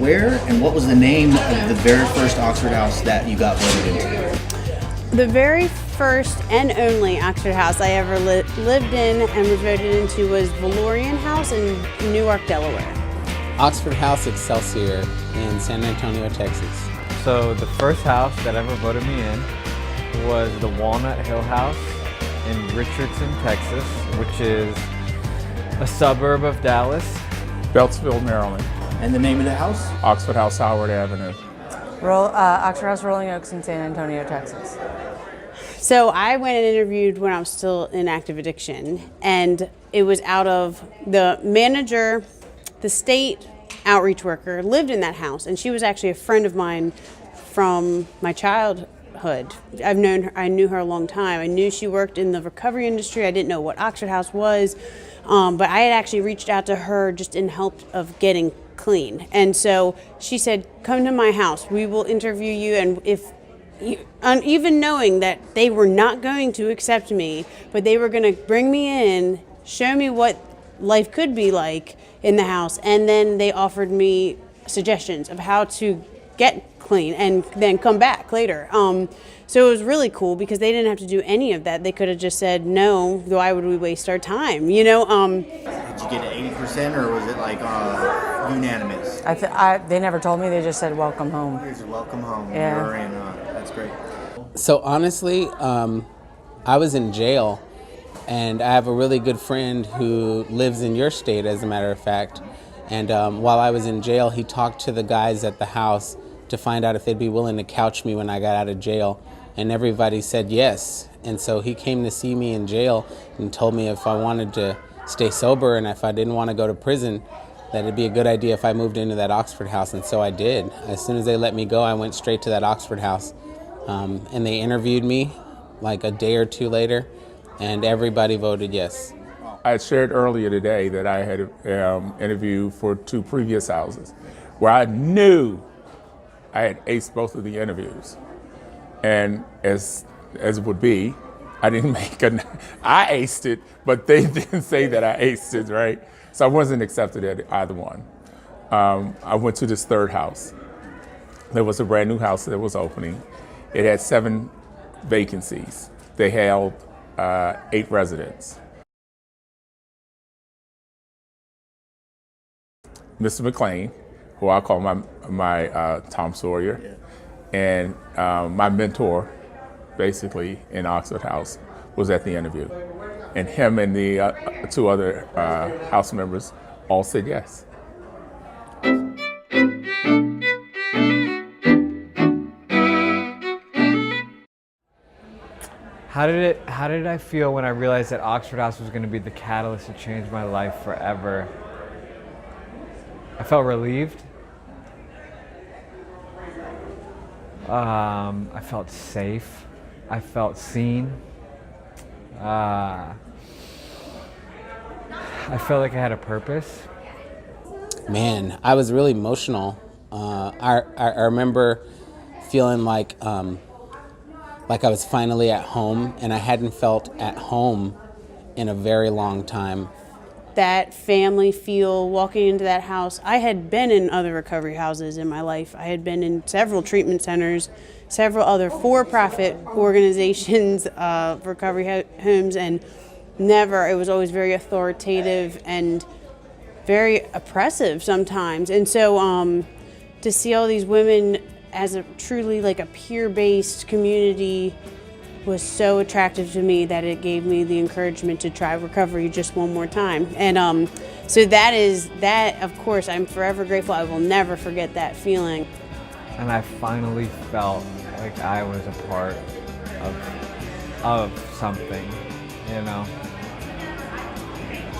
Where and what was the name of the very first Oxford house that you got voted into? The very first and only Oxford house I ever lived in and was voted into was Valorian House in Newark, Delaware. Oxford House Excelsior in San Antonio, Texas. So the first house that ever voted me in was the Walnut Hill House in Richardson, Texas, which is a suburb of Dallas. Beltsville, Maryland. And the name of the house? Oxford House, Howard Avenue. Oxford House Rolling Oaks in San Antonio, Texas. So I went and interviewed when I was still in active addiction, and it was out of the manager, the state outreach worker lived in that house, and she was actually a friend of mine from my childhood. I knew her a long time. I knew she worked in the recovery industry. I didn't know what Oxford House was, but I had actually reached out to her just in help of getting clean. And so she said, come to my house. We will interview you, and even knowing that they were not going to accept me, but they were going to bring me in, show me what life could be like in the house, and then they offered me suggestions of how to get clean and then come back later. So it was really cool because they didn't have to do any of that. They could have just said, no, why would we waste our time, you know? Did you get 80% or was it like unanimous? They never told me, they just said, welcome home. Here's a welcome home. Yeah. You're in, that's great. So honestly, I was in jail, and I have a really good friend who lives in your state, as a matter of fact. And while I was in jail, he talked to the guys at the house to find out if they'd be willing to couch me when I got out of jail. And everybody said yes. And so he came to see me in jail and told me if I wanted to stay sober and if I didn't want to go to prison, that it'd be a good idea if I moved into that Oxford house. And so I did. As soon as they let me go, I went straight to that Oxford house. And they interviewed me like a day or two later, and everybody voted yes. I had shared earlier today that I had interviewed for 2 previous houses where I knew I had aced both of the interviews. And as it would be, I didn't I aced it, but they didn't say that I aced it, right? So I wasn't accepted at either one. I went to this third house. There was a brand new house that was opening. It had 7 vacancies. They held 8 residents. Mr. McLean, who I call my Tom Sawyer, and my mentor, basically, in Oxford House, was at the interview. And him and the 2 other house members all said yes. How did I feel when I realized that Oxford House was going to be the catalyst to change my life forever? I felt relieved. I felt safe. I felt seen. I felt like I had a purpose. Man, I was really emotional. I remember feeling like I was finally at home, and I hadn't felt at home in a very long time. That family feel, walking into that house. I had been in other recovery houses in my life. I had been in several treatment centers, several other for-profit organizations, recovery homes, and it was always very authoritative and very oppressive sometimes. And so to see all these women as a truly like a peer-based community was so attractive to me that it gave me the encouragement to try recovery just one more time. And so that, of course, I'm forever grateful. I will never forget that feeling. And I finally felt like I was a part of something, you know.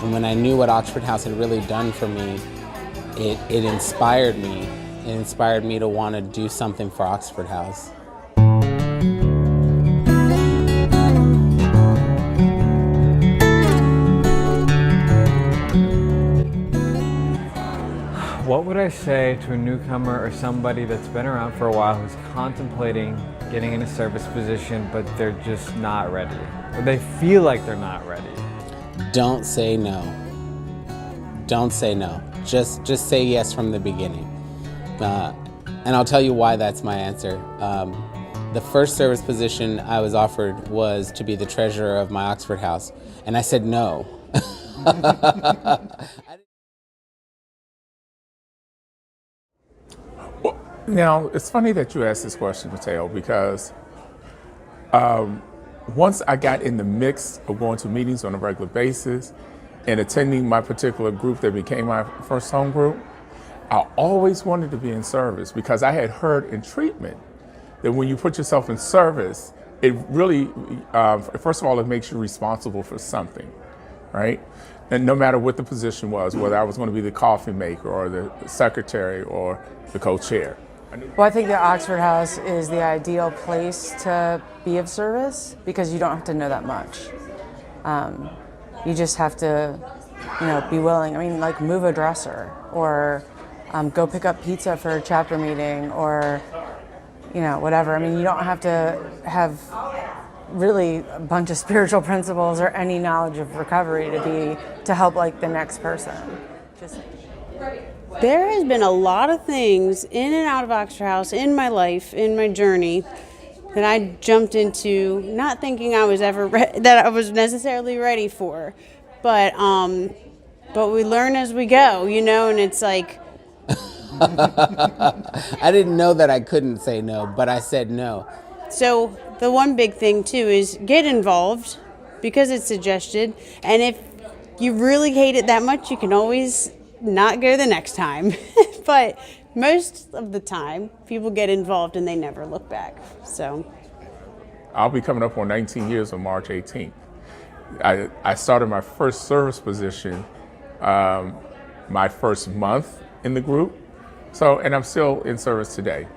And when I knew what Oxford House had really done for me, it inspired me. It inspired me to want to do something for Oxford House. What would I say to a newcomer or somebody that's been around for a while who's contemplating getting in a service position, but they're just not ready? Or they feel like they're not ready? Don't say no. Don't say no. Just say yes from the beginning. And I'll tell you why that's my answer. The first service position I was offered was to be the treasurer of my Oxford house, and I said no. Well, now, it's funny that you asked this question, Mateo, because once I got in the mix of going to meetings on a regular basis and attending my particular group that became my first home group, I always wanted to be in service because I had heard in treatment that when you put yourself in service, it really, first of all, it makes you responsible for something, right? And no matter what the position was, whether I was going to be the coffee maker or the secretary or the co-chair. Well, I think the Oxford House is the ideal place to be of service because you don't have to know that much. You just have to, be willing. I mean, like move a dresser or go pick up pizza for a chapter meeting or, whatever. I mean, you don't have to have really a bunch of spiritual principles or any knowledge of recovery to help like the next person. There has been a lot of things in and out of Oxford House in my life, in my journey, that I jumped into, not thinking I was ever that I was necessarily ready for, but we learn as we go, and it's like. I didn't know that I couldn't say no, but I said no. So the one big thing too is get involved because it's suggested, and if you really hate it that much, you can always not go the next time. But most of the time, people get involved and they never look back. So I'll be coming up on 19 years on March 18th. I started my first service position my first month in the group. And I'm still in service today.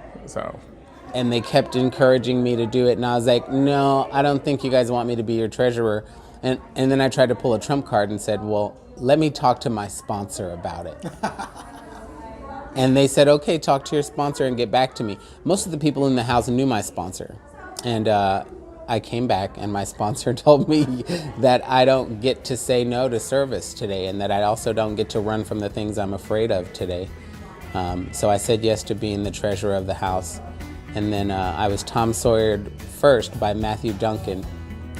And they kept encouraging me to do it, and I was like, no, I don't think you guys want me to be your treasurer. And then I tried to pull a trump card and said, well, let me talk to my sponsor about it. And they said, okay, talk to your sponsor and get back to me. Most of the people in the house knew my sponsor. And I came back and my sponsor told me that I don't get to say no to service today and that I also don't get to run from the things I'm afraid of today. So I said yes to being the treasurer of the house. And then I was Tom Sawyered first by Matthew Duncan.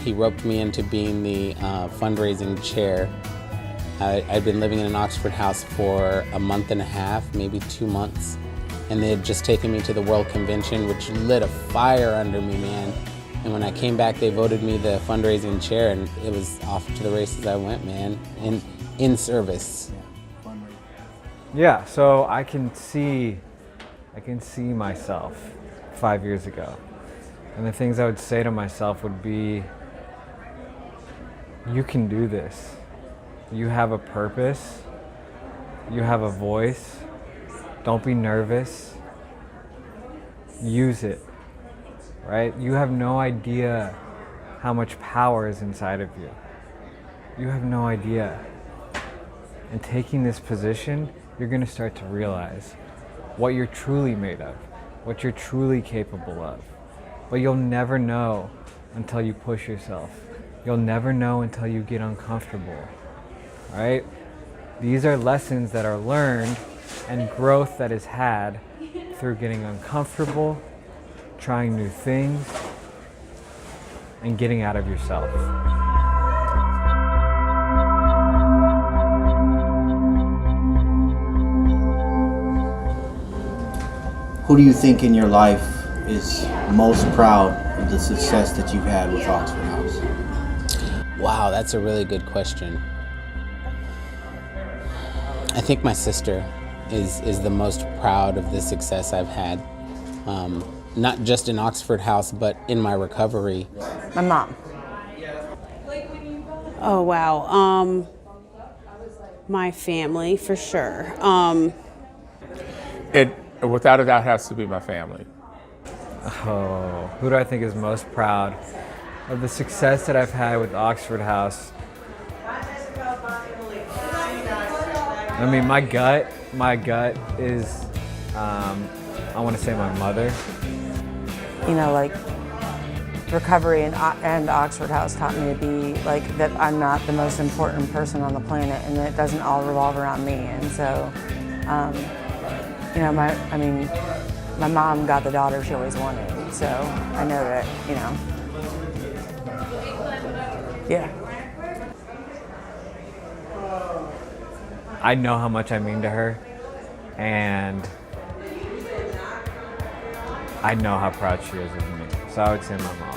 He roped me into being the fundraising chair. I'd been living in an Oxford house for a month and a half, maybe 2 months. And they had just taken me to the World Convention, which lit a fire under me, man. And when I came back, they voted me the fundraising chair, and it was off to the races I went, man, in service. Yeah, so I can see myself 5 years ago. And the things I would say to myself would be, you can do this. You have a purpose. You have a voice. Don't be nervous. Use it, right? You have no idea how much power is inside of you. You have no idea. And taking this position, you're going to start to realize what you're truly made of, what you're truly capable of. But you'll never know until you push yourself. You'll never know until you get uncomfortable, right? These are lessons that are learned and growth that is had through getting uncomfortable, trying new things, and getting out of yourself. Who do you think in your life is most proud of the success that you've had with Oxford House? Wow, that's a really good question. I think my sister is the most proud of the success I've had. Not just in Oxford House, but in my recovery. My mom. Oh, wow. My family, for sure. It, without a doubt, has to be my family. Oh, who do I think is most proud of the success that I've had with Oxford House? I mean, my gut is, I want to say my mother. Like recovery and Oxford House taught me to be like that I'm not the most important person on the planet and that it doesn't all revolve around me. And so, you know, my mom got the daughter she always wanted. So I know that, you know, yeah. I know how much I mean to her, and I know how proud she is of me. So I would say my mom.